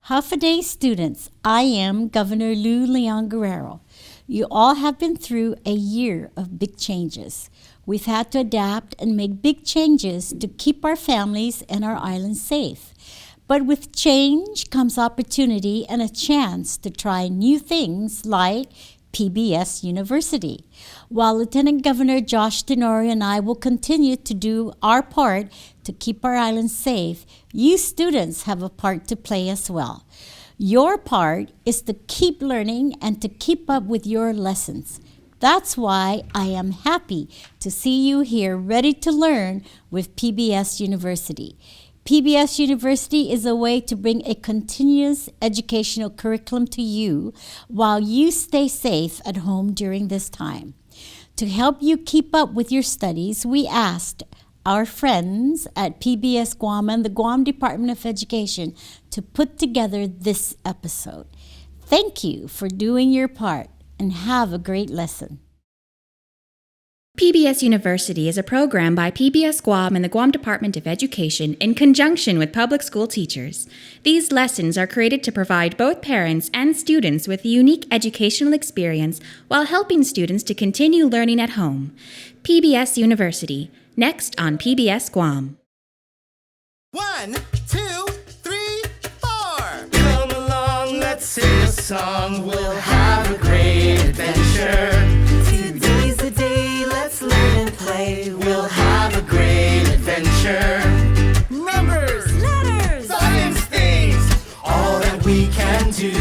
Half a day students, I am Governor Lou Leon Guerrero. You all have been through a year of big changes. We've had to adapt and make big changes to keep our families and our island safe. But with change comes opportunity and a chance to try new things like PBS University. While Lieutenant Governor Josh Tenorio and I will continue to do our part to keep our island safe, you students have a part to play as well. Your part is to keep learning and to keep up with your lessons. That's why I am happy to see you here ready to learn with PBS University. PBS University is a way to bring a continuous educational curriculum to you while you stay safe at home during this time. To help you keep up with your studies, we asked our friends at PBS Guam and the Guam Department of Education to put together this episode. Thank you for doing your part and have a great lesson. PBS University is a program by PBS Guam and the Guam Department of Education in conjunction with public school teachers. These lessons are created to provide both parents and students with a unique educational experience while helping students to continue learning at home. PBS University, next on PBS Guam. 1, 2, 3, 4. Come along, let's sing a song. We'll have a great adventure. Today's the day, let's learn and play. We'll have a great adventure. Numbers, letters, science things, all that we can do.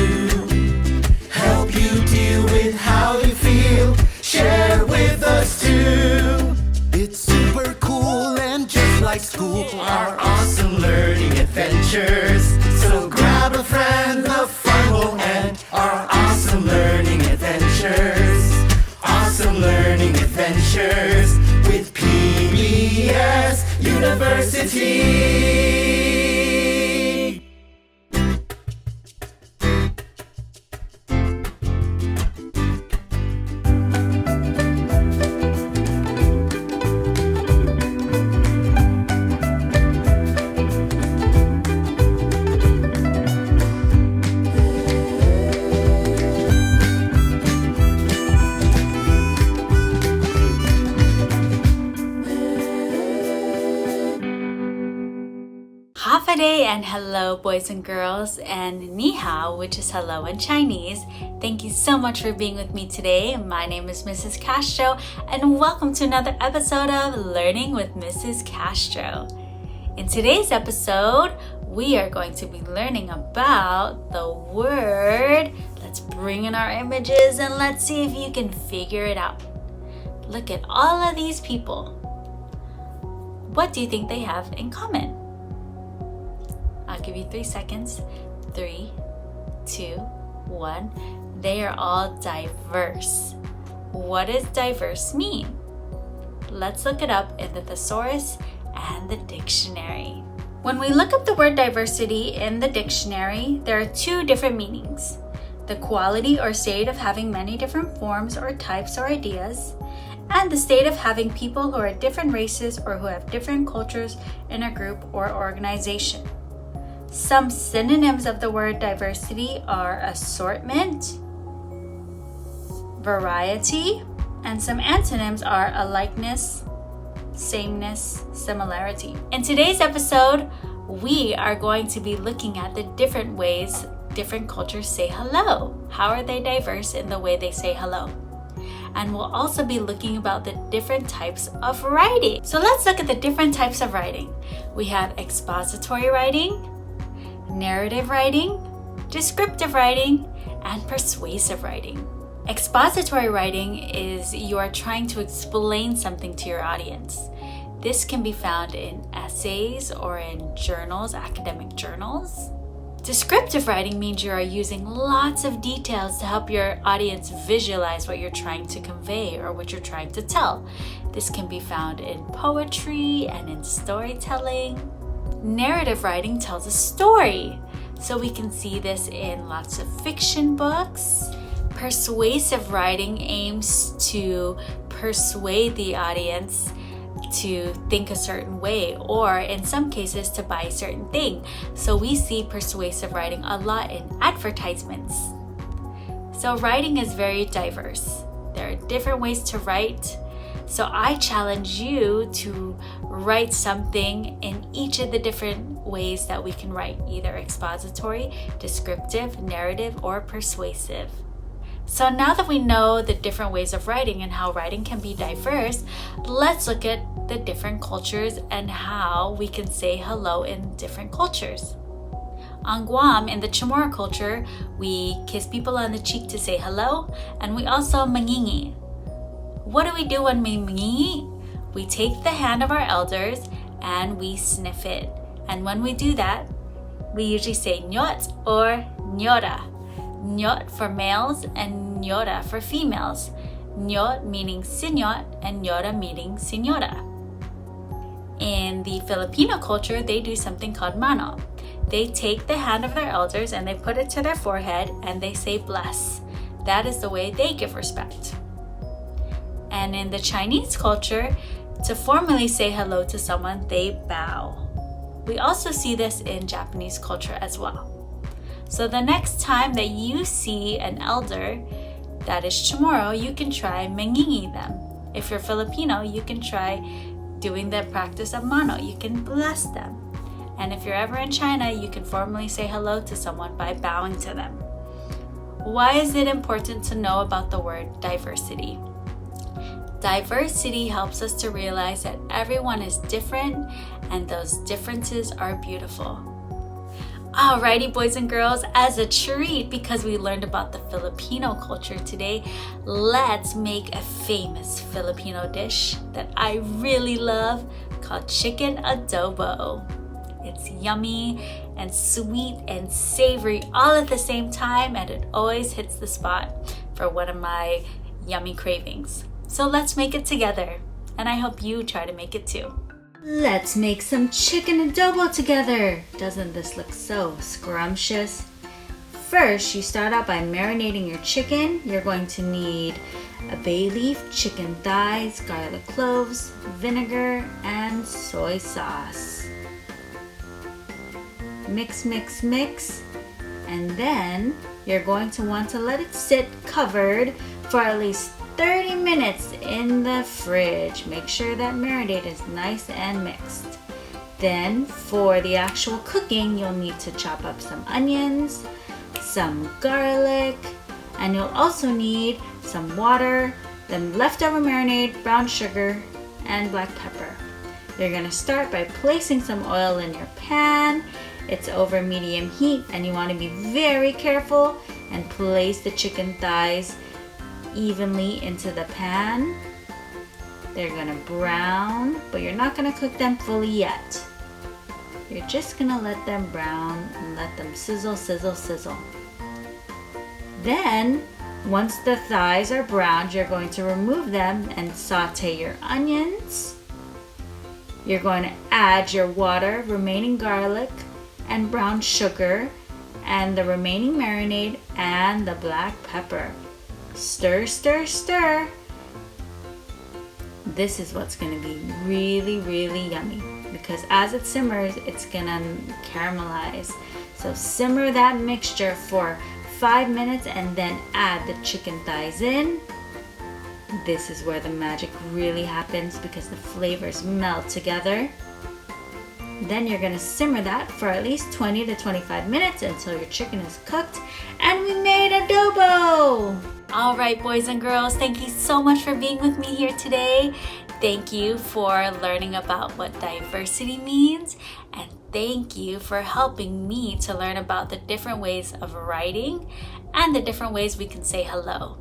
Help you deal with how you feel. Share with us too. It's super cool and just like school, our awesome learning adventures. So grab a friend, the fun will end. Our awesome learning adventures. Awesome learning adventures with PBS University. And hello boys and girls, and ni hao, which is hello in Chinese. Thank you so much for being with me today. My name is Mrs. Castro, and welcome to another episode of Learning with Mrs. Castro. In today's episode, we are going to be learning about the word. Let's bring in our images and let's see if you can figure it out. Look at all of these people. What do you think they have in common? I'll give you 3 seconds. 3, 2, 1. They are all diverse. What does diverse mean? Let's look it up in the thesaurus and the dictionary. When we look up the word diversity in the dictionary, there are 2 different meanings. The quality or state of having many different forms or types or ideas, and the state of having people who are different races or who have different cultures in a group or organization. Some synonyms of the word diversity are assortment, variety, and some antonyms are alikeness, sameness, similarity. In today's episode, we are going to be looking at the different ways different cultures say hello. How are they diverse in the way they say hello? And we'll also be looking about the different types of writing. So let's look at the different types of writing. We have expository writing, narrative writing, descriptive writing, and persuasive writing. Expository writing is you are trying to explain something to your audience. This can be found in essays or in journals, academic journals. Descriptive writing means you are using lots of details to help your audience visualize what you're trying to convey or what you're trying to tell. This can be found in poetry and in storytelling. Narrative writing tells a story, so we can see this in lots of fiction books. Persuasive writing aims to persuade the audience to think a certain way, or in some cases to buy a certain thing. So we see persuasive writing a lot in advertisements. So writing is very diverse. There are different ways to write. So I challenge you to write something in each of the different ways that we can write, either expository, descriptive, narrative, or persuasive. So now that we know the different ways of writing and how writing can be diverse, let's look at the different cultures and how we can say hello in different cultures. On Guam, in the CHamoru culture, we kiss people on the cheek to say hello, and we also mangingi. What do we do when we mangingi? We take the hand of our elders and we sniff it. And when we do that, we usually say nyot or nyora. Nyot for males and nyora for females. Nyot meaning señor and nyora meaning señora. In the Filipino culture, they do something called mano. They take the hand of their elders and they put it to their forehead and they say bless. That is the way they give respect. And in the Chinese culture, to formally say hello to someone, they bow. We also see this in Japanese culture as well. So the next time that you see an elder that is CHamoru, you can try mangingi them. If you're Filipino, you can try doing the practice of mano. You can bless them. And if you're ever in China, you can formally say hello to someone by bowing to them. Why is it important to know about the word diversity? Diversity helps us to realize that everyone is different and those differences are beautiful. Alrighty, boys and girls, as a treat, because we learned about the Filipino culture today, let's make a famous Filipino dish that I really love called chicken adobo. It's yummy and sweet and savory all at the same time, and it always hits the spot for one of my yummy cravings. So let's make it together, and I hope you try to make it too. Let's make some chicken adobo together. Doesn't this look so scrumptious? First, you start out by marinating your chicken. You're going to need a bay leaf, chicken thighs, garlic cloves, vinegar, and soy sauce. Mix, mix, mix. And then you're going to want to let it sit covered for at least 30 minutes in the fridge. Make sure that marinade is nice and mixed. Then for the actual cooking, you'll need to chop up some onions, some garlic, and you'll also need some water, then leftover marinade, brown sugar, and black pepper. You're gonna start by placing some oil in your pan. It's over medium heat and you want to be very careful and place the chicken thighs evenly into the pan. They're gonna brown, but you're not gonna cook them fully yet. You're just gonna let them brown and let them sizzle, sizzle, sizzle. Then, once the thighs are browned, you're going to remove them and saute your onions. You're going to add your water, remaining garlic, and brown sugar, and the remaining marinade and the black pepper. Stir, stir, stir. This is what's going to be really, really yummy because as it simmers, it's going to caramelize. So simmer that mixture for 5 minutes and then add the chicken thighs in. This is where the magic really happens because the flavors melt together. Then you're going to simmer that for at least 20 to 25 minutes until your chicken is cooked, and we made adobo! All right, boys and girls, thank you so much for being with me here today. Thank you for learning about what diversity means, and thank you for helping me to learn about the different ways of writing and the different ways we can say hello.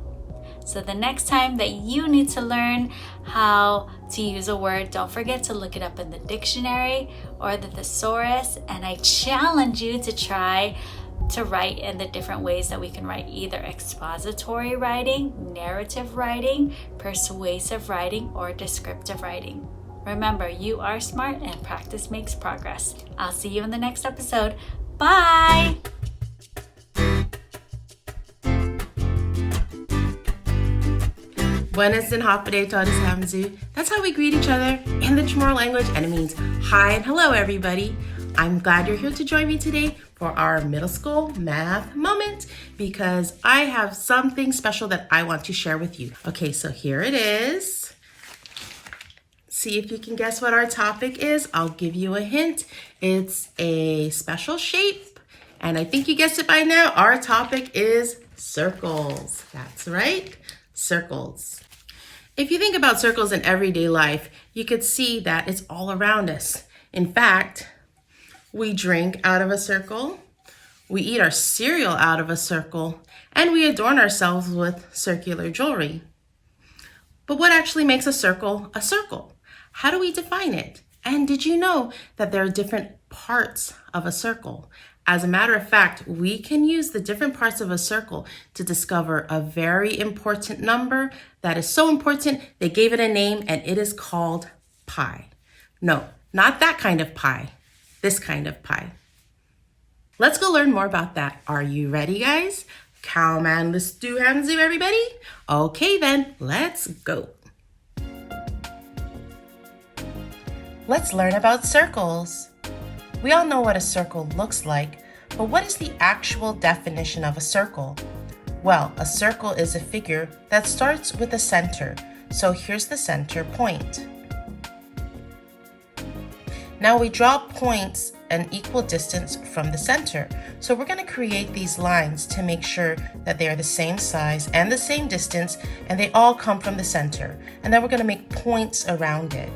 So the next time that you need to learn how to use a word, don't forget to look it up in the dictionary or the thesaurus, and I challenge you to try to write in the different ways that we can write, either expository writing, narrative writing, persuasive writing, or descriptive writing. Remember, you are smart and practice makes progress. I'll see you in the next episode. Bye! Buenas din hapade to Hamzu. That's That's how we greet each other in the CHamoru language, and it means hi and hello, everybody. I'm glad you're here to join me today for our middle school math moment because I have something special that I want to share with you. Okay, so here it is. See if you can guess what our topic is. I'll give you a hint. It's a special shape, and I think you guessed it by now. Our topic is circles. That's right, circles. If you think about circles in everyday life, you could see that it's all around us. In fact, we drink out of a circle, we eat our cereal out of a circle, and we adorn ourselves with circular jewelry. But what actually makes a circle a circle? How do we define it? And did you know that there are different parts of a circle? As a matter of fact, we can use the different parts of a circle to discover a very important number that is so important they gave it a name, and it is called pi. No, not that kind of pi. This kind of pi. Let's go learn more about that. Are you ready, guys? Cowman, let's do hands do, everybody. Okay, then, let's go. Let's learn about circles. We all know what a circle looks like, but what is the actual definition of a circle? Well, a circle is a figure that starts with a center. So here's the center point. Now we draw points an equal distance from the center. So we're going to create these lines to make sure that they are the same size and the same distance, and they all come from the center. And then we're going to make points around it.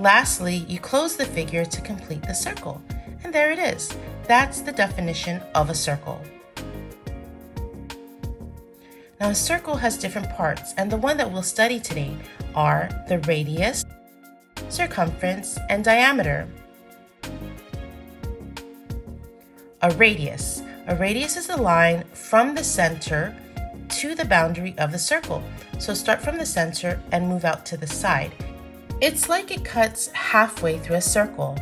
Lastly, you close the figure to complete the circle. And there it is. That's the definition of a circle. Now a circle has different parts, and the one that we'll study today are the radius, circumference, and diameter. A radius. A radius is a line from the center to the boundary of the circle. So start from the center and move out to the side. It's like it cuts halfway through a circle.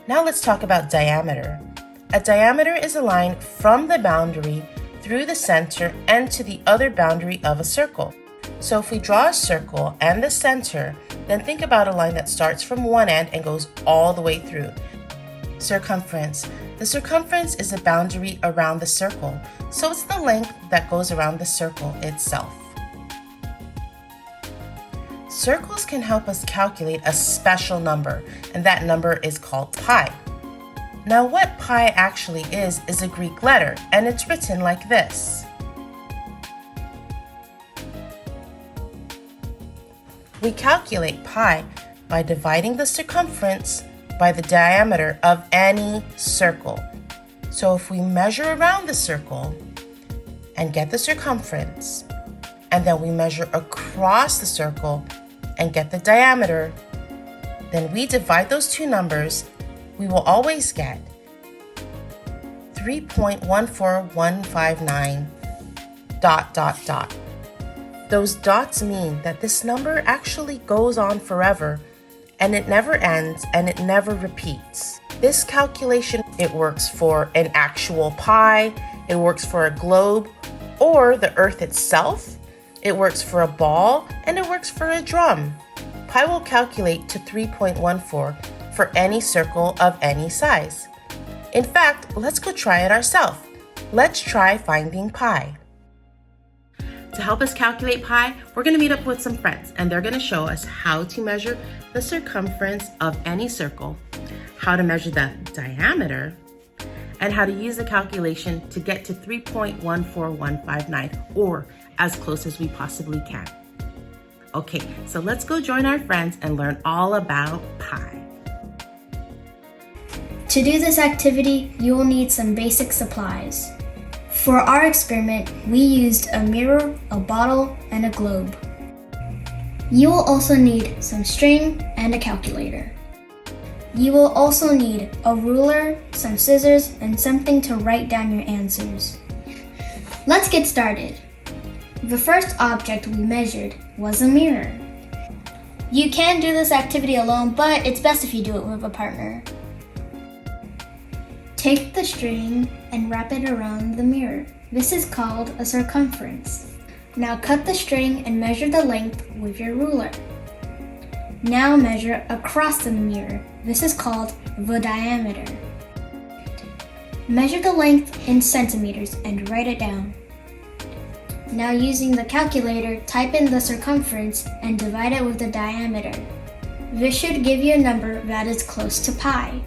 Now let's talk about diameter. A diameter is a line from the boundary through the center and to the other boundary of a circle. So if we draw a circle and the center, then think about a line that starts from one end and goes all the way through. Circumference. The circumference is a boundary around the circle, so it's the length that goes around the circle itself. Circles can help us calculate a special number, and that number is called pi. Now what pi actually is a Greek letter, and it's written like this. We calculate pi by dividing the circumference by the diameter of any circle. So if we measure around the circle and get the circumference, and then we measure across the circle and get the diameter, then we divide those two numbers, we will always get 3.14159 ... Those dots mean that this number actually goes on forever, and it never ends and it never repeats. This calculation, it works for an actual pi, it works for a globe, or the earth itself, it works for a ball, and it works for a drum. Pi will calculate to 3.14 for any circle of any size. In fact, let's go try it ourselves. Let's try finding pi. To help us calculate pi, we're going to meet up with some friends, and they're going to show us how to measure the circumference of any circle, how to measure the diameter, and how to use the calculation to get to 3.14159, or as close as we possibly can. Okay, so let's go join our friends and learn all about pi. To do this activity, you will need some basic supplies. For our experiment, we used a mirror, a bottle, and a globe. You will also need some string and a calculator. You will also need a ruler, some scissors, and something to write down your answers. Let's get started. The first object we measured was a mirror. You can do this activity alone, but it's best if you do it with a partner. Take the string and wrap it around the mirror. This is called a circumference. Now cut the string and measure the length with your ruler. Now measure across the mirror. This is called the diameter. Measure the length in centimeters and write it down. Now using the calculator, type in the circumference and divide it with the diameter. This should give you a number that is close to pi.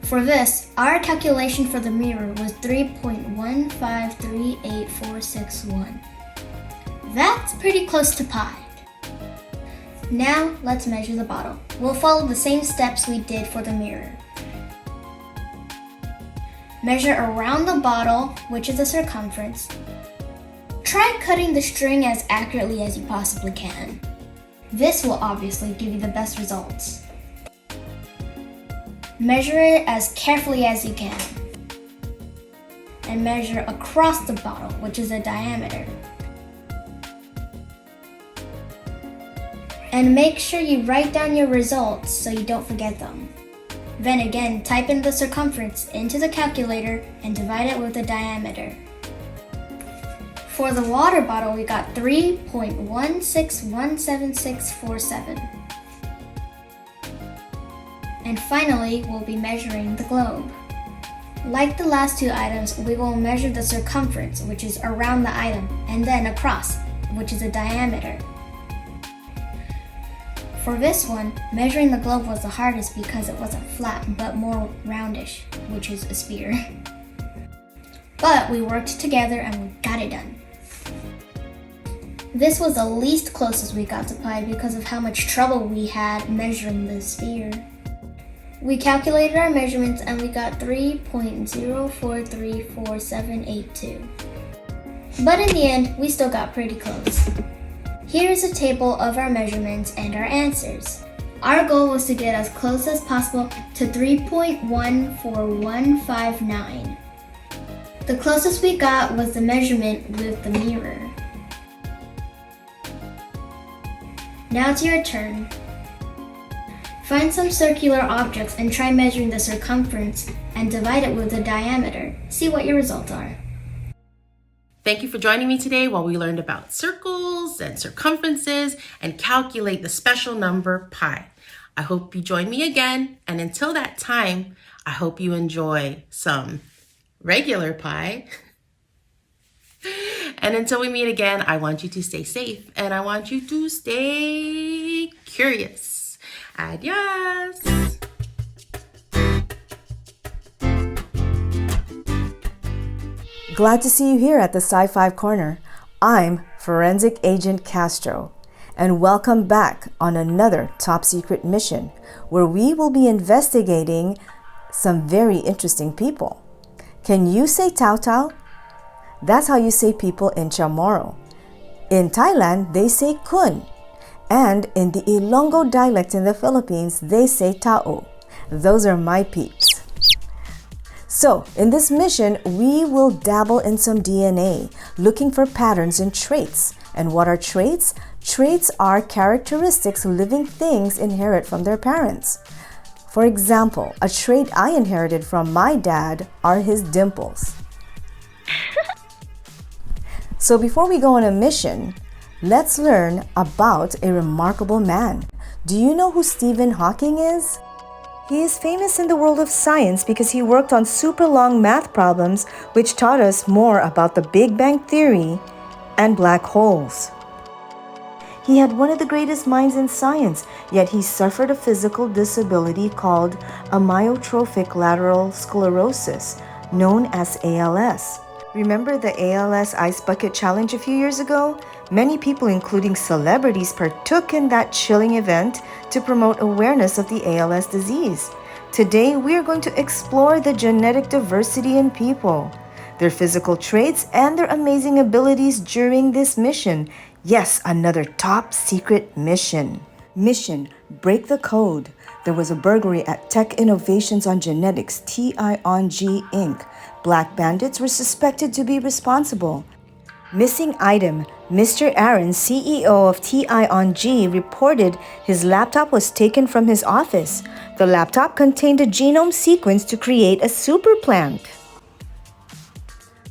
For this, our calculation for the mirror was 3.1538461. That's pretty close to pi. Now let's measure the bottle. We'll follow the same steps we did for the mirror. Measure around the bottle, which is the circumference. Try cutting the string as accurately as you possibly can. This will obviously give you the best results. Measure it as carefully as you can. And measure across the bottle, which is the diameter. And make sure you write down your results so you don't forget them. Then again, type in the circumference into the calculator and divide it with the diameter. For the water bottle, we got 3.1617647. And finally, we'll be measuring the globe. Like the last two items, we will measure the circumference, which is around the item, and then across, which is the diameter. For this one, measuring the globe was the hardest because it wasn't flat, but more roundish, which is a sphere. But we worked together and we got it done. This was the least closest we got to pi because of how much trouble we had measuring the sphere. We calculated our measurements and we got 3.04348782. But in the end, we still got pretty close. Here is a table of our measurements and our answers. Our goal was to get as close as possible to 3.14159. The closest we got was the measurement with the mirror. Now it's your turn. Find some circular objects and try measuring the circumference and divide it with the diameter. See what your results are. Thank you for joining me today while we learned about circles and circumferences and calculate the special number pi. I hope you join me again, and until that time, I hope you enjoy some regular pi. And until we meet again, I want you to stay safe and I want you to stay curious. Adios! Glad to see you here at the Sci-Fi Corner. I'm Forensic Agent Castro, and welcome back on another top secret mission where we will be investigating some very interesting people. Can you say Tao Tao? That's how you say people in CHamoru. In Thailand, they say Kun. And in the Ilonggo dialect in the Philippines, they say Tao. Those are my peeps. So, in this mission, we will dabble in some DNA, looking for patterns and traits. And what are traits? Traits are characteristics living things inherit from their parents. For example, a trait I inherited from my dad are his dimples. So before we go on a mission, let's learn about a remarkable man. Do you know who Stephen Hawking is? He is famous in the world of science because he worked on super long math problems which taught us more about the Big Bang Theory and black holes. He had one of the greatest minds in science, yet he suffered a physical disability called amyotrophic lateral sclerosis, known as ALS. Remember the ALS Ice Bucket Challenge a few years ago? Many people, including celebrities, partook in that chilling event to promote awareness of the ALS disease. Today, we are going to explore the genetic diversity in people, their physical traits, and their amazing abilities during this mission. Yes, another top secret mission. Mission: Break the Code. There was a burglary at Tech Innovations on Genetics, TIONG Inc. Black bandits were suspected to be responsible. Missing item: Mr. Aaron, CEO of TIONG, reported his laptop was taken from his office. The laptop contained a genome sequence to create a super plant.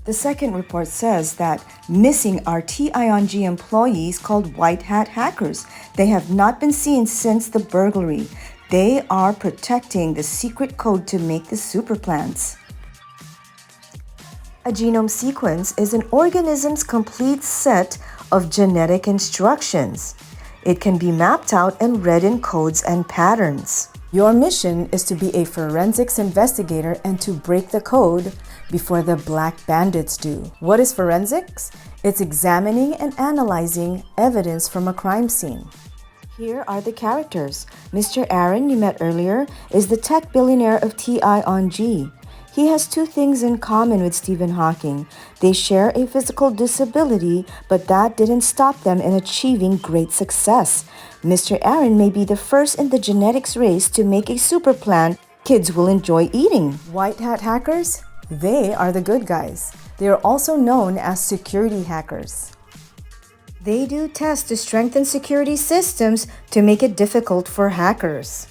The second report says that missing are TIONG employees called White Hat hackers. They have not been seen since the burglary. They are protecting the secret code to make the super plants. A genome sequence is an organism's complete set of genetic instructions. It can be mapped out and read in codes and patterns. Your mission is to be a forensics investigator and to break the code before the Black Bandits do. What is forensics? It's examining and analyzing evidence from a crime scene. Here are the characters. Mr. Aaron, you met earlier, is the tech billionaire of TIONG. He has two things in common with Stephen Hawking. They share a physical disability, but that didn't stop them in achieving great success. Mr. Aaron may be the first in the genetics race to make a super plant kids will enjoy eating. White Hat hackers? They are the good guys. They are also known as security hackers. They do tests to strengthen security systems to make it difficult for hackers.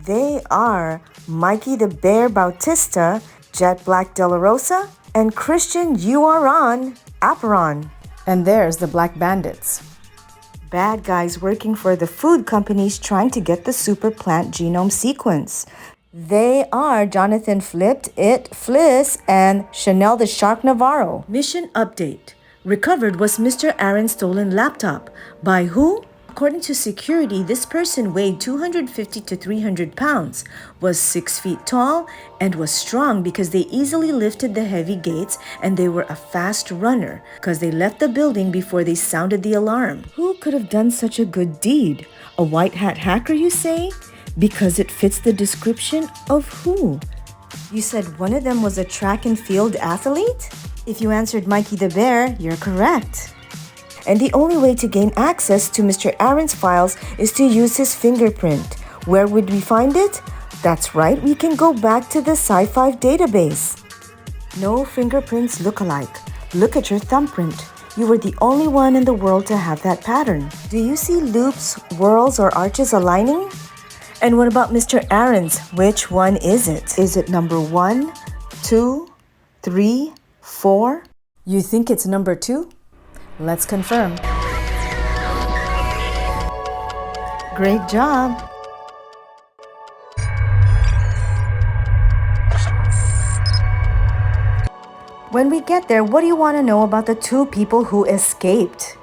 They are Mikey the Bear Bautista, Jet Black De La Rosa, and Christian Yuaran Aperon. And there's the Black Bandits. Bad guys working for the food companies trying to get the super plant genome sequence. They are Jonathan Flipped It Fliss and Chanel the Shark Navarro. Mission update. Recovered was Mr. Aaron's stolen laptop. By who? According to security, this person weighed 250 to 300 pounds, was 6 feet tall, and was strong because they easily lifted the heavy gates, and they were a fast runner because they left the building before they sounded the alarm. Who could have done such a good deed? A white hat hacker, you say? Because it fits the description of who? You said one of them was a track and field athlete? If you answered Mikey the Bear, you're correct. And the only way to gain access to Mr. Aaron's files is to use his fingerprint. Where would we find it? That's right, we can go back to the Sci-Fi database. No fingerprints look alike. Look at your thumbprint. You were the only one in the world to have that pattern. Do you see loops, whorls, or arches aligning? And what about Mr. Aaron's? Which one is it? Is it number 1, 2, 3, 4? You think it's number 2? Let's confirm. Great job! When we get there, what do you want to know about the two people who escaped?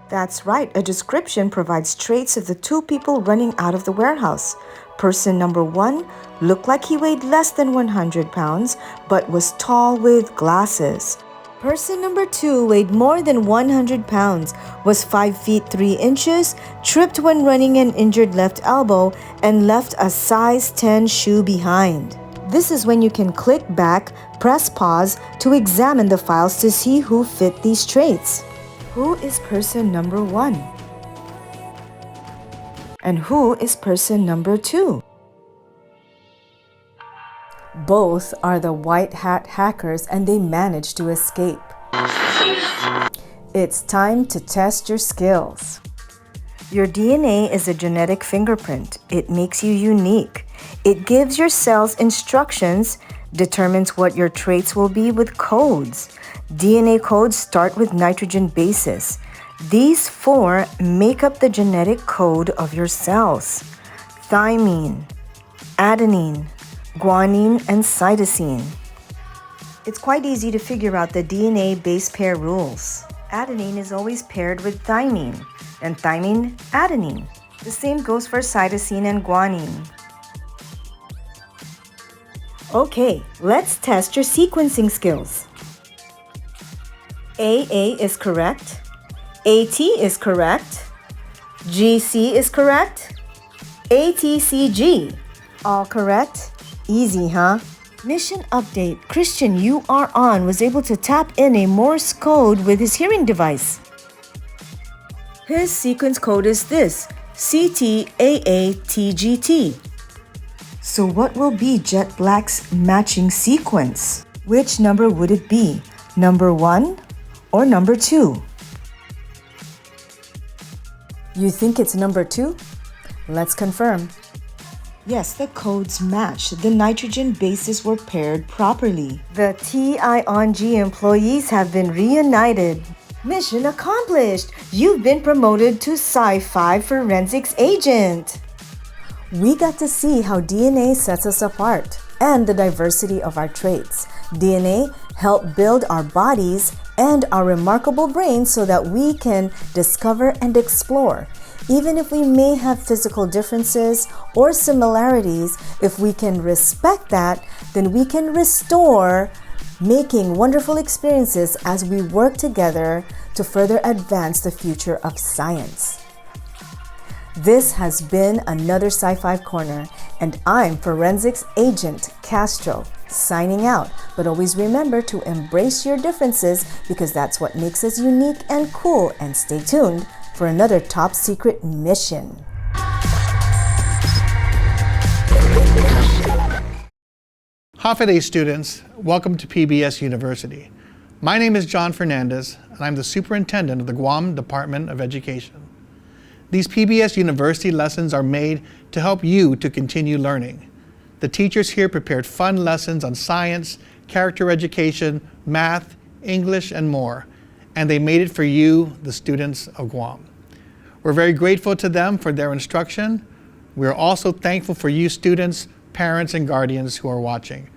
That's right, a description provides traits of the two people running out of the warehouse. Person number 1 looked like he weighed less than 100 pounds, but was tall with glasses. Person number 2 weighed more than 100 pounds, was 5 feet 3 inches, tripped when running an injured left elbow, and left a size 10 shoe behind. This is when you can click back, press pause to examine the files to see who fit these traits. Who is person number 1? And who is person number 2? Both are the white hat hackers and they managed to escape. It's time to test your skills. Your DNA is a genetic fingerprint. It makes you unique. It gives your cells instructions, determines what your traits will be with codes. DNA codes start with nitrogen bases. These 4 make up the genetic code of your cells: thymine, adenine, guanine, and cytosine. It's quite easy to figure out the DNA base pair rules. Adenine is always paired with thymine, and thymine, adenine. The same goes for cytosine and guanine. Okay, let's test your sequencing skills. AA is correct. AT is correct. GC is correct. ATCG. All correct? Easy, huh? Mission update. Christian Yuaran was able to tap in a Morse code with his hearing device. His sequence code is this: CTAATGT. So what will be Jet Black's matching sequence? Which number would it be? Number 1 or number 2? You think it's number 2? Let's confirm. Yes, the codes match. The nitrogen bases were paired properly. The TIONG employees have been reunited. Mission accomplished! You've been promoted to Sci-Fi Forensics Agent. We got to see how DNA sets us apart and the diversity of our traits. DNA help build our bodies and our remarkable brains so that we can discover and explore. Even if we may have physical differences or similarities, if we can respect that, then we can restore, making wonderful experiences as we work together to further advance the future of science. This has been another Sci-Fi Corner, and I'm Forensics Agent Castro, signing out. But always remember to embrace your differences because that's what makes us unique and cool. And stay tuned for another top secret mission. Hafa students, welcome to PBS University. My name is John Fernandez, and I'm the superintendent of the Guam Department of Education. These PBS University lessons are made to help you to continue learning. The teachers here prepared fun lessons on science, character education, math, English, and more, and they made it for you, the students of Guam. We're very grateful to them for their instruction. We are also thankful for you students, parents, and guardians who are watching.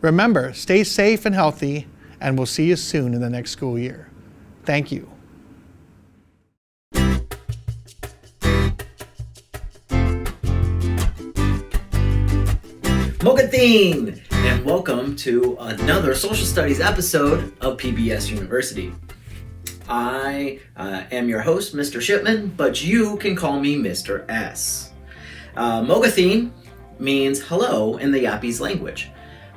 Remember, stay safe and healthy, and we'll see you soon in the next school year. Thank you. Mogathine, and welcome to another social studies episode of PBS University. I am your host, Mr. Shipman, but you can call me Mr. S. Mogathine means hello in the Yapese language.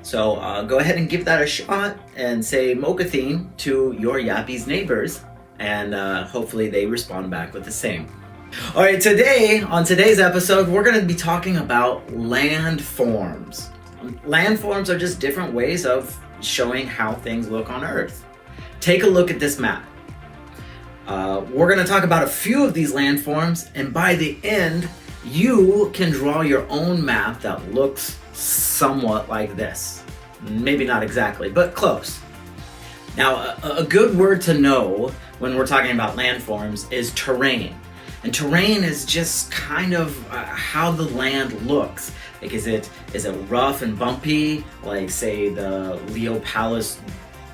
So go ahead and give that a shot and say Mogathine to your Yapese neighbors, and hopefully they respond back with the same. All right, on today's episode, we're going to be talking about landforms. Landforms are just different ways of showing how things look on Earth. Take a look at this map. We're going to talk about a few of these landforms, and by the end, you can draw your own map that looks somewhat like this. Maybe not exactly, but close. Now, a good word to know when we're talking about landforms is terrain. And terrain is just kind of how the land looks. Like, is it rough and bumpy, like say the Leo Palace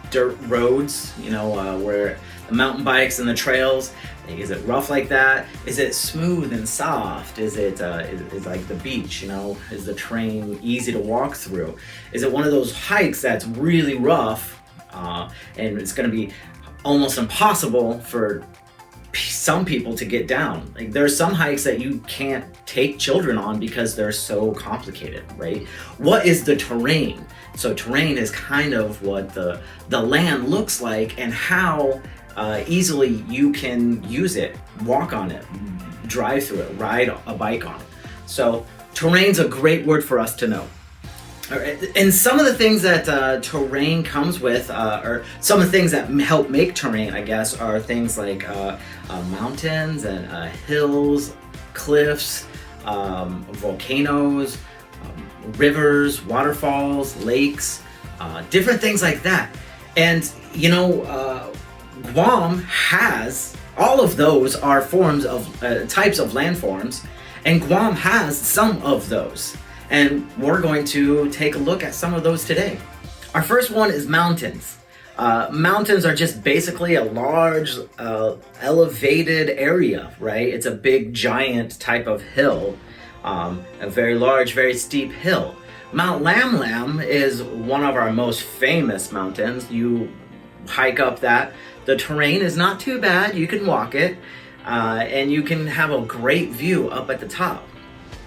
dirt roads, where the mountain bikes and the trails? Like, is it rough like that? Is it smooth and soft? Is it like the beach? Is the terrain easy to walk through? Is it one of those hikes that's really rough and it's going to be almost impossible for some people to get down? Like, there's some hikes that you can't take children on because they're so complicated, right? What is the terrain? So terrain is kind of what the land looks like and how easily you can use it, walk on it, drive through it, ride a bike on it. So terrain's a great word for us to know. All right. And some of the things that terrain comes with, or some of the things that help make terrain, I guess, are things like mountains and hills, cliffs, volcanoes, rivers, waterfalls, lakes, different things like that. And, Guam has, all of those are forms of, types of landforms, and Guam has some of those. And we're going to take a look at some of those today. Our first one is mountains. Mountains are just basically a large, elevated area, right? It's a big, giant type of hill, a very large, very steep hill. Mount Lam Lam is one of our most famous mountains. You hike up that. The terrain is not too bad. You can walk it, and you can have a great view up at the top.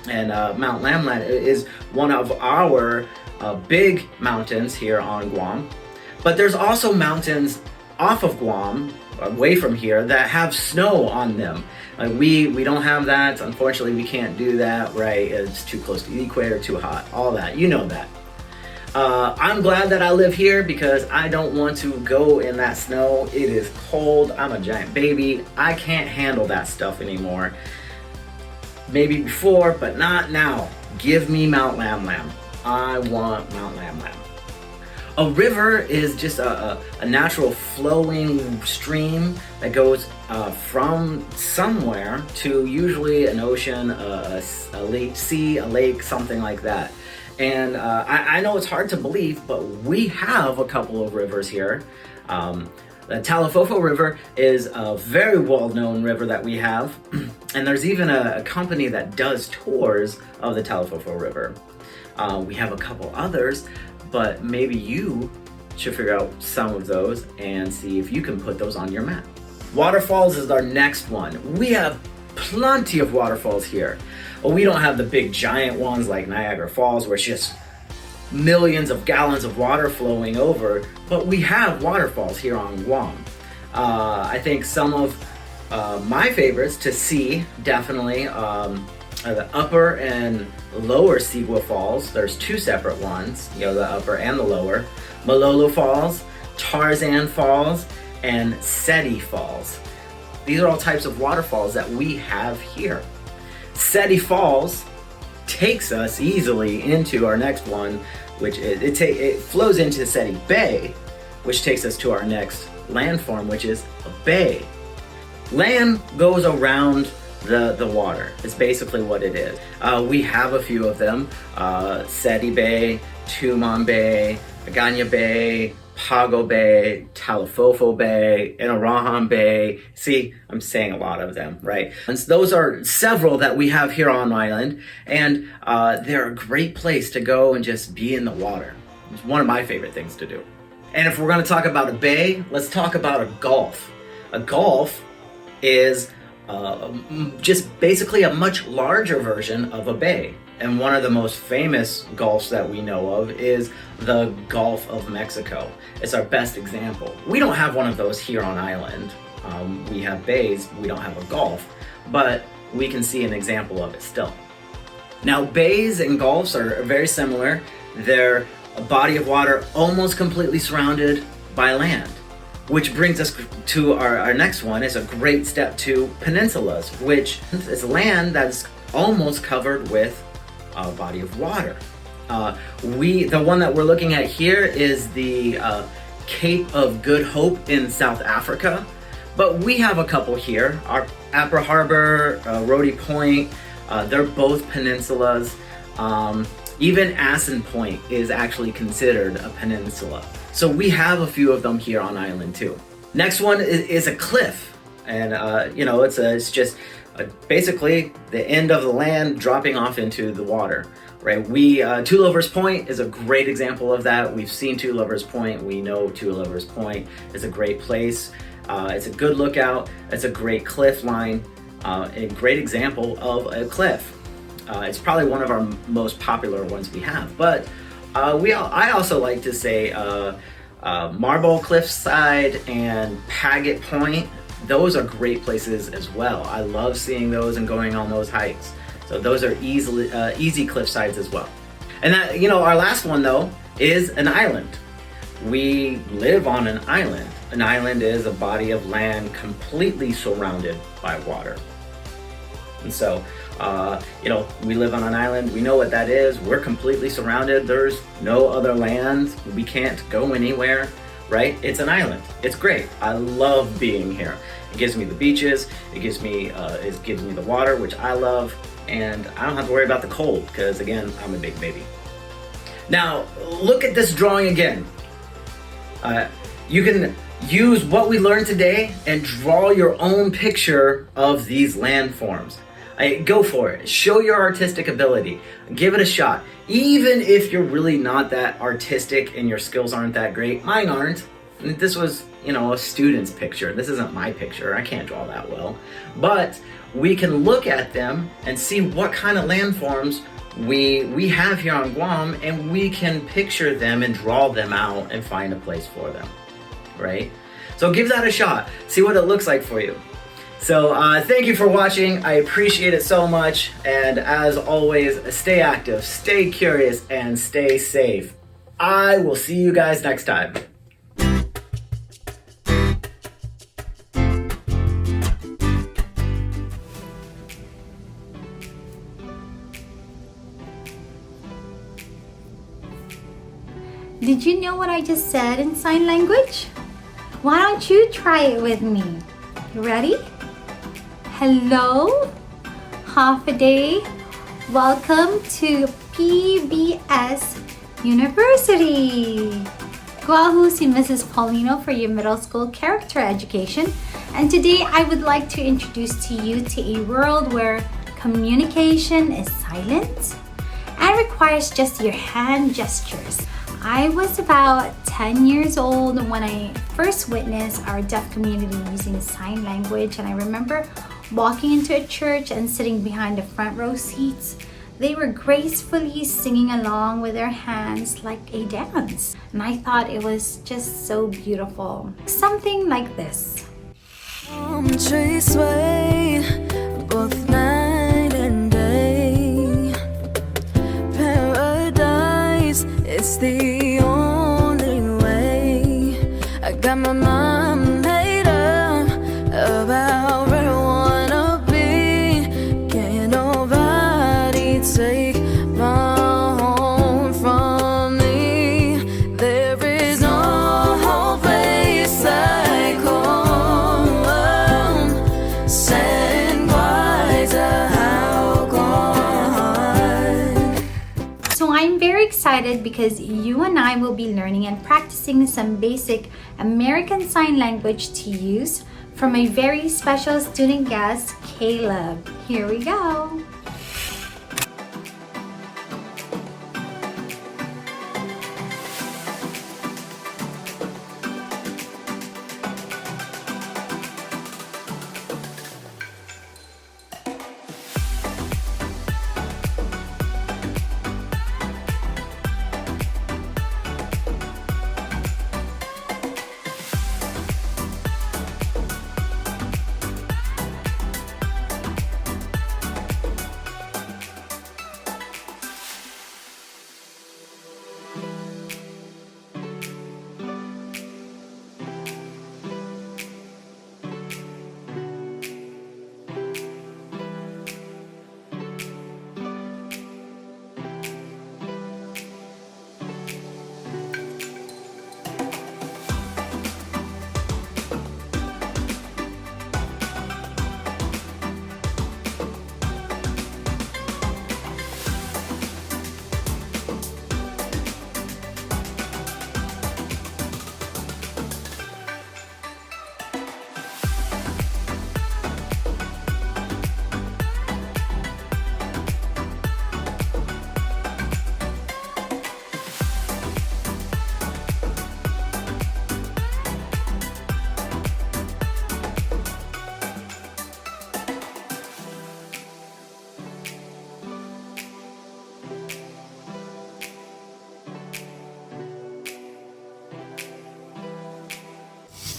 And Mount Lam Lam is one of our big mountains here on Guam. But there's also mountains off of Guam, away from here, that have snow on them. We don't have that. Unfortunately, we can't do that, right? It's too close to the equator, too hot, all that. You know that. I'm glad that I live here because I don't want to go in that snow. It is cold. I'm a giant baby. I can't handle that stuff anymore. Maybe before, but not now. Give me Mount Lam Lam. I want Mount Lam Lam. A river is just a natural flowing stream that goes from somewhere to usually an ocean, a lake, sea, a lake, something like that. And I know it's hard to believe, but we have a couple of rivers here. The Talafofo River is a very well-known river that we have, and there's even a company that does tours of the Talafofo River. We have a couple others, but maybe you should figure out some of those and see if you can put those on your map. Waterfalls is our next one. We have plenty of waterfalls here. We don't have the big giant ones like Niagara Falls where it's just millions of gallons of water flowing over, but we have waterfalls here on Guam. I think some of my favorites to see definitely are the upper and lower Sigua Falls. There's two separate ones, the upper and the lower. Malolo Falls, Tarzan Falls, and Seti Falls. These are all types of waterfalls that we have here. Seti Falls takes us easily into our next one, which it flows into Seti Bay, which takes us to our next landform, which is a bay. Land goes around the water. It's basically what it is. We have a few of them. Seti Bay, Tumon Bay, Aganya Bay, Pago Bay, Talafofo Bay, Inarahan Bay. See, I'm saying a lot of them, right? And so those are several that we have here on island, and they're a great place to go and just be in the water. It's one of my favorite things to do. And if we're going to talk about a bay, let's talk about a gulf. A gulf is just basically a much larger version of a bay. And one of the most famous gulfs that we know of is the Gulf of Mexico. It's our best example. We don't have one of those here on island. We have bays, we don't have a gulf, but we can see an example of it still. Now, bays and gulfs are very similar. They're a body of water almost completely surrounded by land. Which brings us to our next one. Is a great step to peninsulas, which is land that's almost covered with a body of water. The one that we're looking at here is the Cape of Good Hope in South Africa, but we have a couple here. Our Apra Harbor, Rhodey Point, they're both peninsulas. Even Assen Point is actually considered a peninsula. So we have a few of them here on island too. Next one is a cliff, and it's just basically the end of the land dropping off into the water, right? Two Lovers Point is a great example of that. We've seen Two Lovers Point. We know Two Lovers Point is a great place. It's a good lookout. It's a great cliff line, a great example of a cliff. It's probably one of our most popular ones we have, but I also like to say Marble Cliffside and Paget Point. Those are great places as well. I love seeing those and going on those hikes. So those are easy cliff sides as well. And that, our last one though is an island. We live on an island. An island is a body of land completely surrounded by water. And so, we live on an island. We know what that is. We're completely surrounded. There's no other land. We can't go anywhere, right? It's an island. It's great. I love being here. It gives me the beaches. It gives me the water, which I love. And I don't have to worry about the cold because, again, I'm a big baby. Now, look at this drawing again. You can use what we learned today and draw your own picture of these landforms. Go for it. Show your artistic ability. Give it a shot. Even if you're really not that artistic and your skills aren't that great, mine aren't. This was, a student's picture. This isn't my picture. I can't draw that well. But we can look at them and see what kind of landforms we have here on Guam, and we can picture them and draw them out and find a place for them, right? So give that a shot. See what it looks like for you. So thank you for watching. I appreciate it so much. And as always, stay active, stay curious, and stay safe. I will see you guys next time. Did you know what I just said in sign language? Why don't you try it with me? You ready? Hello, half a day. Welcome to PBS University. Guahu si Mrs. Paulino for your middle school character education. And today I would like to introduce to you to a world where communication is silent and requires just your hand gestures. I was about 10 years old when I first witnessed our deaf community using sign language, and I remember walking into a church and sitting behind the front row seats. They were gracefully singing along with their hands like a dance, and I thought it was just so beautiful. Something like this. Trees sway both night and day. Paradise is the only way. I got my mind made up about where I wanna be. Can't nobody take my home from me. There is no place like home. Send wise how gone. So I'm very excited because you and I will be learning and practicing some basic American Sign Language to use from a very special student guest, Caleb. Here we go.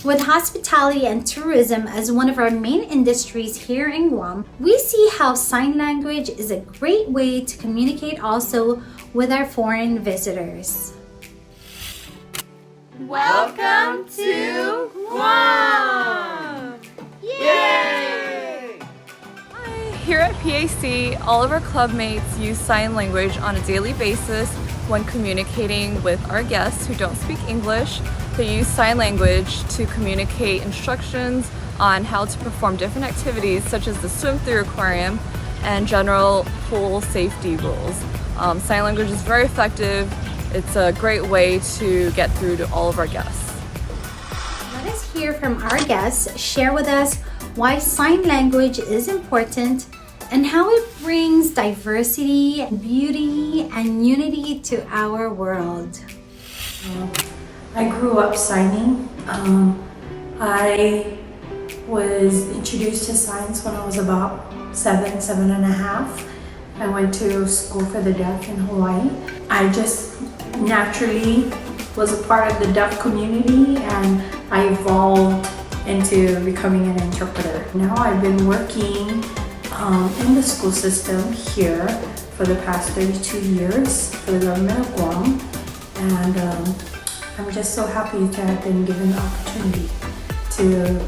With hospitality and tourism as one of our main industries here in Guam, we see how sign language is a great way to communicate also with our foreign visitors. Welcome to Guam! Yay! Here at PAC, all of our club mates use sign language on a daily basis when communicating with our guests who don't speak English. They use sign language to communicate instructions on how to perform different activities such as the swim through aquarium and general pool safety rules. Sign language is very effective. It's a great way to get through to all of our guests. Let us hear from our guests share with us why sign language is important and how it brings diversity, beauty, and unity to our world. I grew up signing. I was introduced to signs when I was about 7 and a half. I went to school for the deaf in Hawaii. I just naturally was a part of the deaf community, and I evolved into becoming an interpreter. Now I've been working in the school system here for the past 32 years for the government of Guam, and I'm just so happy to have been given the opportunity to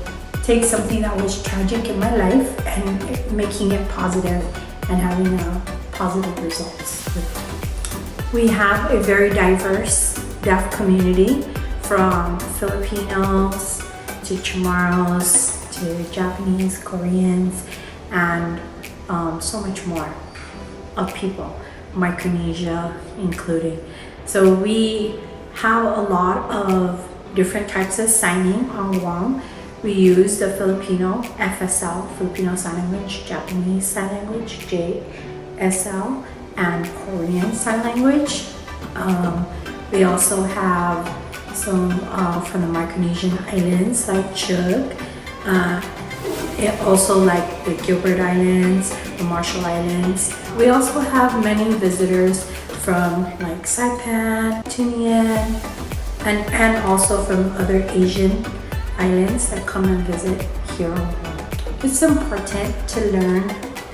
take something that was tragic in my life and making it positive and having positive results with it. We have a very diverse deaf community, from Filipinos to Chamorros to Japanese, Koreans, and so much more of people, Micronesia included. So we have a lot of different types of signing on Guam. We use the Filipino FSL, Filipino Sign Language, Japanese Sign Language, JSL, and Korean Sign Language. We also have some from the Micronesian islands like Chuuk, also like the Gilbert Islands, the Marshall Islands. We also have many visitors from like Saipan, Tinian, and also from other Asian islands that come and visit here on Guam. It's important to learn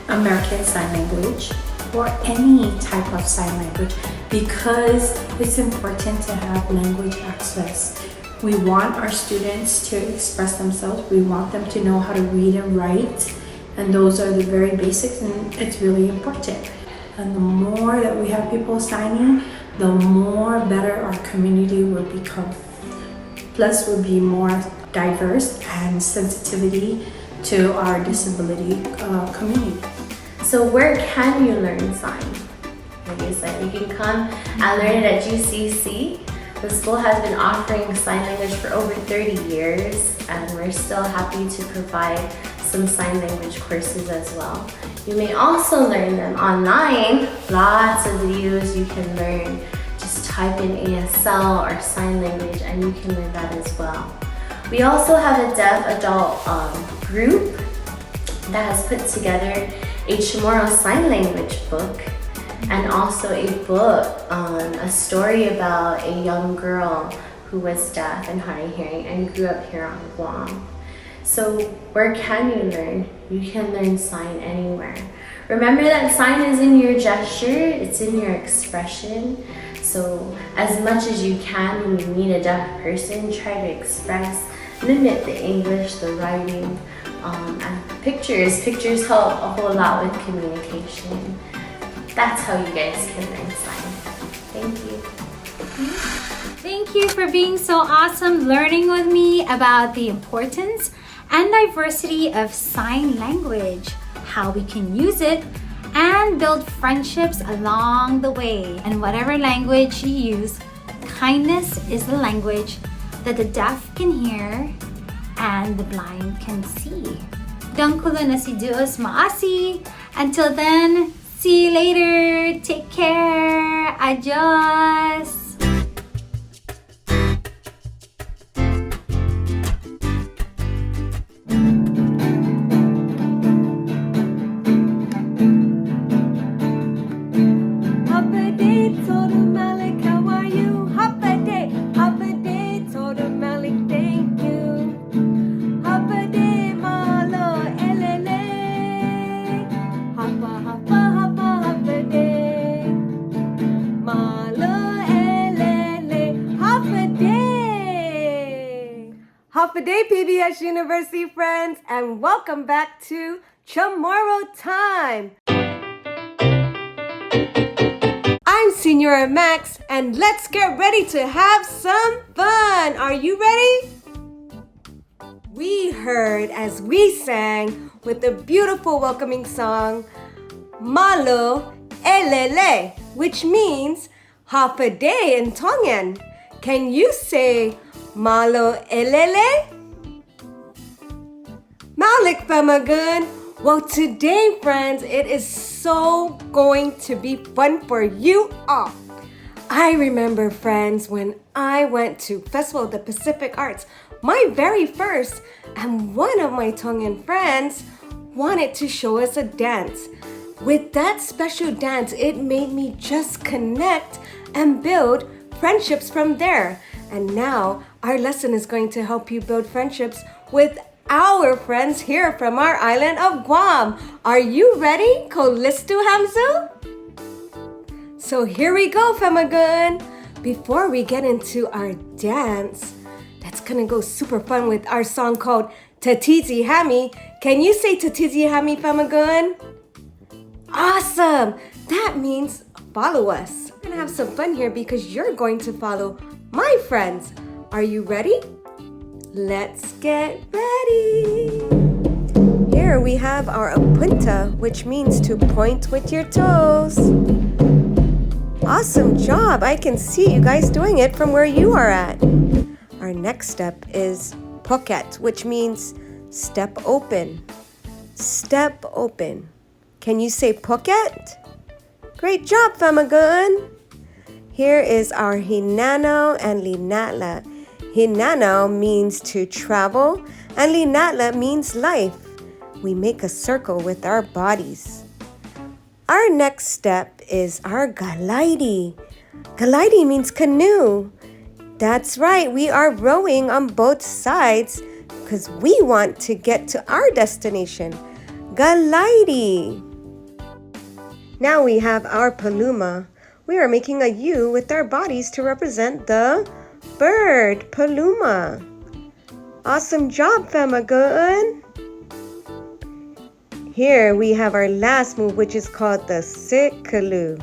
American Sign Language or any type of sign language because it's important to have language access. We want our students to express themselves. We want them to know how to read and write, and those are the very basics, and it's really important. And the more that we have people signing, the more better our community will become. Plus, we'll be more diverse and sensitivity to our disability community. So where can you learn sign? Like you said, you can come and learn it at GCC. The school has been offering sign language for over 30 years, and we're still happy to provide some sign language courses as well. You may also learn them online. Lots of videos you can learn. Just type in ASL or sign language and you can learn that as well. We also have a deaf adult group that has put together a CHamoru sign language book and also a book on a story about a young girl who was deaf and hard of hearing and grew up here on Guam. So where can you learn? You can learn sign anywhere. Remember that sign is in your gesture, it's in your expression. So as much as you can when you meet a deaf person, try to express, limit the English, the writing, and pictures. Pictures help a whole lot with communication. That's how you guys can learn sign. Thank you. Thank you for being so awesome, learning with me about the importance and diversity of sign language, how we can use it, and build friendships along the way. And whatever language you use, kindness is the language that the deaf can hear and the blind can see. Dangkulo na si Diyos maasi. Until then, see you later. Take care. Adios. Good day, PBS University friends, and welcome back to CHamoru Time. I'm Senora Max, and let's get ready to have some fun. Are you ready? We heard as we sang with the beautiful welcoming song, Malo Elele, which means half a day in Tongan. Can you say Malo Elele? Malik Pamagun. Well, today, friends, it is so going to be fun for you all. I remember, friends, when I went to Festival of the Pacific Arts, my very first, and one of my Tongan friends wanted to show us a dance. With that special dance, it made me just connect and build friendships from there. And now, our lesson is going to help you build friendships with our friends here from our island of Guam. Are you ready, Kolistu Hamzu? So here we go, Femagun. Before we get into our dance, that's gonna go super fun with our song called Tattiyi Hami. Can you say Tattiyi Hami, Femagun? Awesome! That means follow us. We're gonna have some fun here because you're going to follow My friends, are you ready? Let's get ready. Here we have our apunta, which means to point with your toes. Awesome job. I can see you guys doing it from where you are at. Our next step is poket, which means step open. Step open. Can you say poket? Great job, Famagun. Here is our hinano and linatla. Hinano means to travel, and linatla means life. We make a circle with our bodies. Our next step is our galaidi. Galaidi means canoe. That's right, we are rowing on both sides because we want to get to our destination. Galaidi. Now we have our paluma. We are making a U with our bodies to represent the bird, paluma. Awesome job, Famagun. Here we have our last move, which is called the sikalu.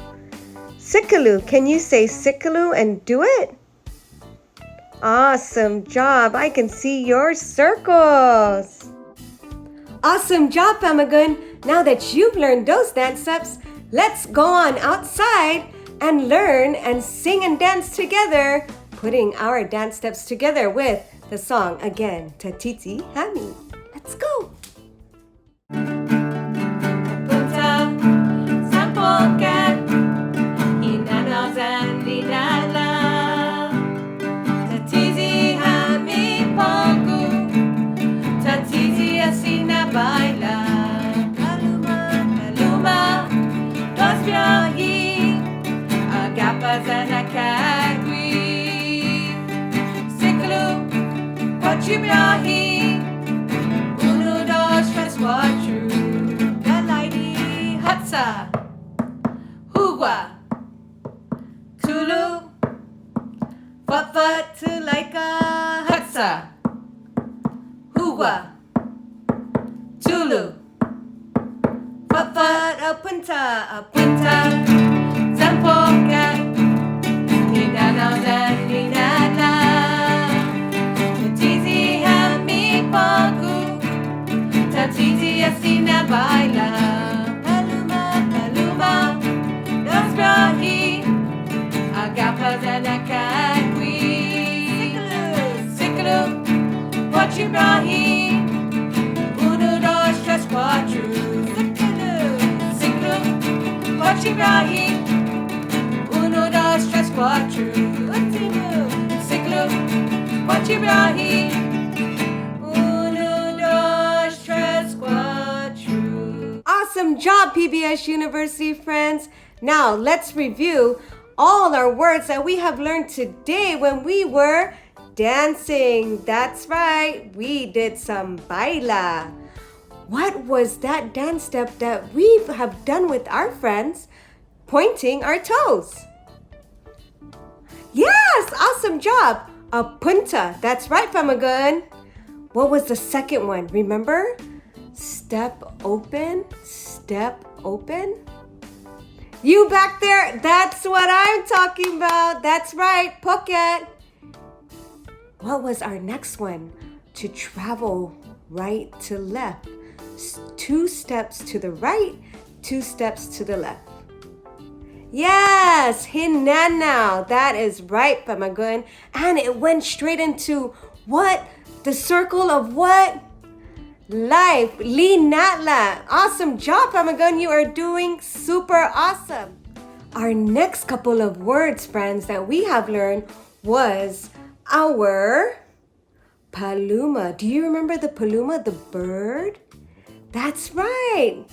Sikalu, can you say sikalu and do it? Awesome job. I can see your circles. Awesome job, Famagun. Now that you've learned those dance steps, let's go on outside and learn and sing and dance together, putting our dance steps together with the song again, Tattiyi, Hami. Let's go. Cibrahi, uno, dos, tres, cuatro. Galaidi, hatsa, hugwa, tulu, fat, tulaika, hatsa, hugwa, tulu, fat, apunta, zampoka, hinana, hinana. Tattiyi asina baila, paluma, paluma, dos brahi, agapa zanakagui. Sikalu, wachi brahi, uno, dos, tres, cuatro. Sikalu, wachi brahi, uno, dos, tres, cuatro. Sikalu, wachi brahi. Awesome job, PBS University friends. Now let's review all our words that we have learned today when we were dancing. That's right, we did some baila. What was that dance step that we have done with our friends, pointing our toes? Yes, awesome job. A punta. That's right, Famagun. What was the second one? Remember? Step open, step open. You back there, that's what I'm talking about. That's right, pocket. What was our next one? To travel right to left. 2 steps to the right, 2 steps to the left. Yes, hinanao. That is right, Famagun. And it went straight into what? The circle of what? Life, linatla. Awesome job, Famagun. You are doing super awesome. Our next couple of words, friends, that we have learned was our paluma. Do you remember the paluma, the bird? That's right.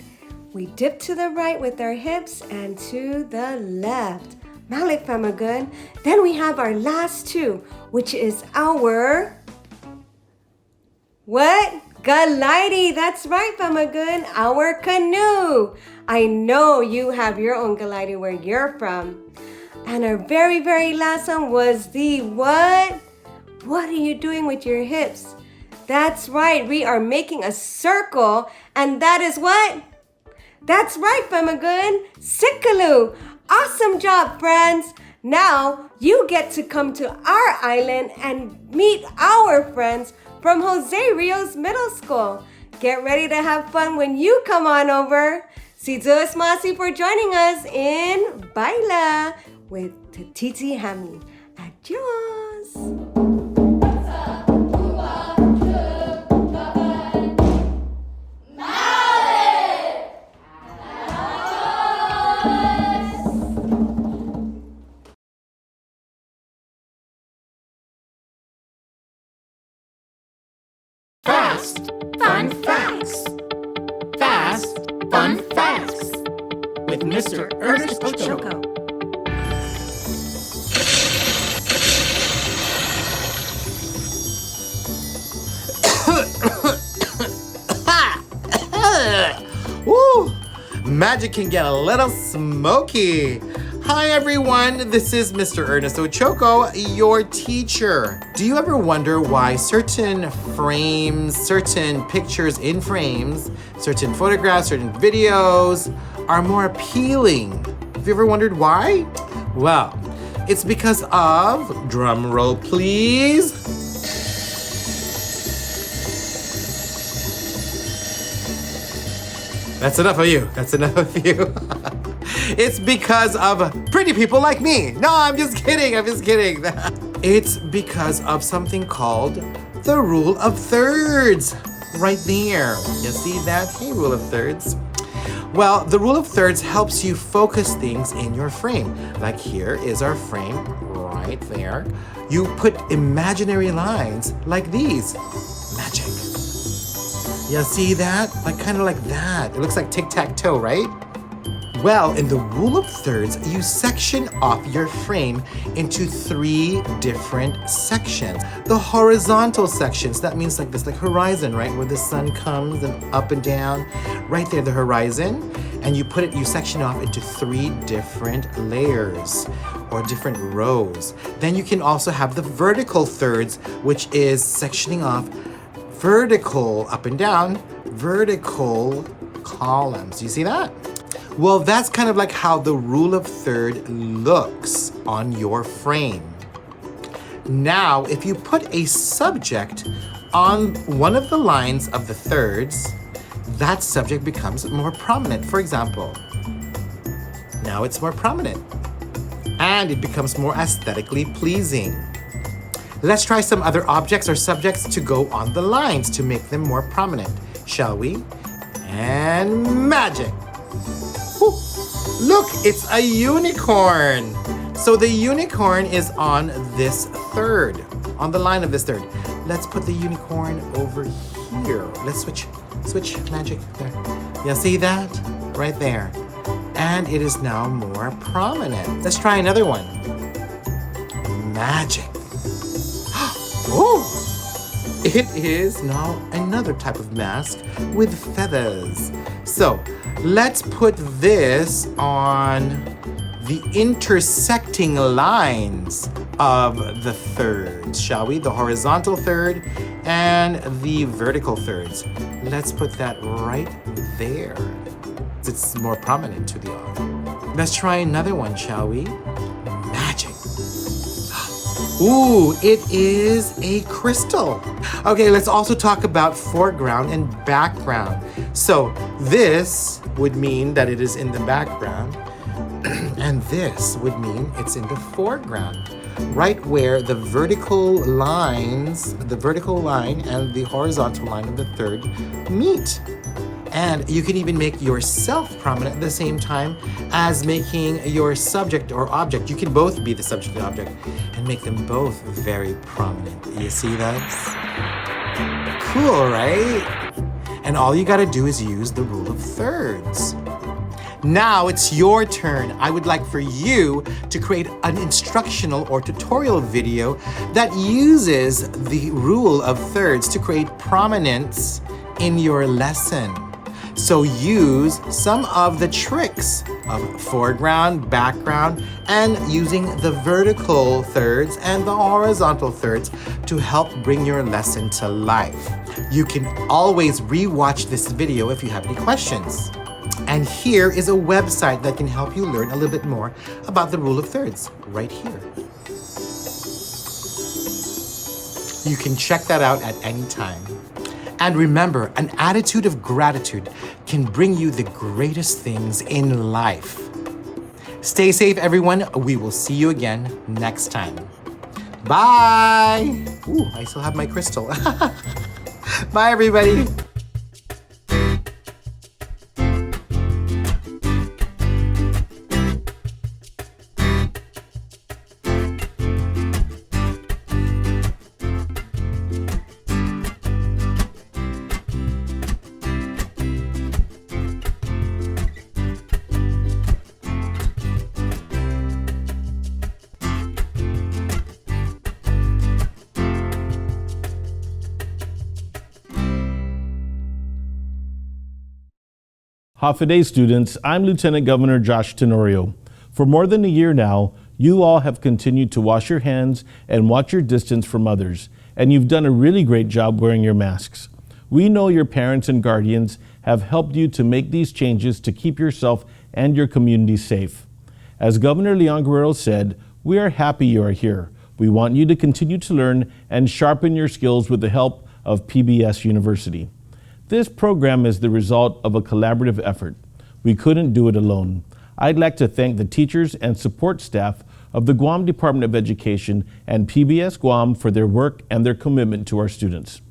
We dip to the right with our hips and to the left. Malik, Famagun. Then we have our last two, which is our what? Galaidi. That's right, Famagun. Our canoe. I know you have your own galaidi where you're from. And our very, very last one was the what? What are you doing with your hips? That's right. We are making a circle. And that is what? That's right, Famagun. Sikalu. Awesome job, friends. Now you get to come to our island and meet our friends from Jose Rios Middle School. Get ready to have fun when you come on over. Sizu Esmasi for joining us in Baila with Tattiyi Hami. Adios! Fast, fun facts. Fast, fun facts. With Mr. Ernest Ochoco. Woo! Magic can get a little smoky. Hi everyone, this is Mr. Ernest Ochoco, your teacher. Do you ever wonder why certain frames, certain pictures in frames, certain photographs, certain videos are more appealing? Have you ever wondered why? Well, it's because of, drum roll please, that's enough of you. That's enough of you. It's because of pretty people like me. No, I'm just kidding. It's because of something called the rule of thirds. Right there. You see that? Hey, rule of thirds. Well, the rule of thirds helps you focus things in your frame. Like here is our frame right there. You put imaginary lines like these. Magic. You see that? Like kind of like that. It looks like tic-tac-toe, right? Well, in the rule of thirds, you section off your frame into 3 different sections. The horizontal sections, that means like this, like horizon, right? Where the sun comes and up and down. Right there, the horizon. And you section off into 3 different layers or different rows. Then you can also have the vertical thirds, which is sectioning off vertical up and down, vertical columns. You see that? Well, that's kind of like how the rule of third looks on your frame. Now, if you put a subject on one of the lines of the thirds, that subject becomes more prominent. For example, now it's more prominent and it becomes more aesthetically pleasing. Let's try some other objects or subjects to go on the lines to make them more prominent, shall we? And magic! Whew. Look, it's a unicorn! So the unicorn is on this third, on the line of this third. Let's put the unicorn over here. Let's switch magic there. You see that? Right there. And it is now more prominent. Let's try another one. Magic. Oh! It is now another type of mask with feathers. So let's put this on the intersecting lines of the thirds, shall we? The horizontal third and the vertical thirds. Let's put that right there. It's more prominent to the eye. Let's try another one, shall we? Magic. Ooh, it is a crystal. Okay, let's also talk about foreground and background. So this would mean that it is in the background, and this would mean it's in the foreground, right where the vertical lines, the vertical line and the horizontal line of the third meet. And you can even make yourself prominent at the same time as making your subject or object. You can both be the subject and object and make them both very prominent. You see that? Cool, right? And all you gotta do is use the rule of thirds. Now it's your turn. I would like for you to create an instructional or tutorial video that uses the rule of thirds to create prominence in your lesson. So use some of the tricks of foreground, background, and using the vertical thirds and the horizontal thirds to help bring your lesson to life. You can always rewatch this video if you have any questions. And here is a website that can help you learn a little bit more about the rule of thirds, right here. You can check that out at any time. And remember, an attitude of gratitude can bring you the greatest things in life. Stay safe, everyone. We will see you again next time. Bye. Ooh, I still have my crystal. Bye, everybody. Hafa students, I'm Lieutenant Governor Josh Tenorio. For more than a year now, you all have continued to wash your hands and watch your distance from others, and you've done a really great job wearing your masks. We know your parents and guardians have helped you to make these changes to keep yourself and your community safe. As Governor Leon Guerrero said, we are happy you are here. We want you to continue to learn and sharpen your skills with the help of PBS University. This program is the result of a collaborative effort. We couldn't do it alone. I'd like to thank the teachers and support staff of the Guam Department of Education and PBS Guam for their work and their commitment to our students.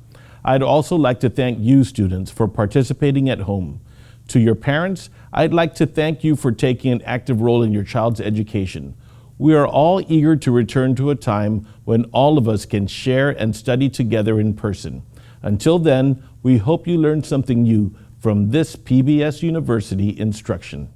I'd also like to thank you students for participating at home. To your parents, I'd like to thank you for taking an active role in your child's education. We are all eager to return to a time when all of us can share and study together in person. Until then, we hope you learned something new from this PBS University instruction.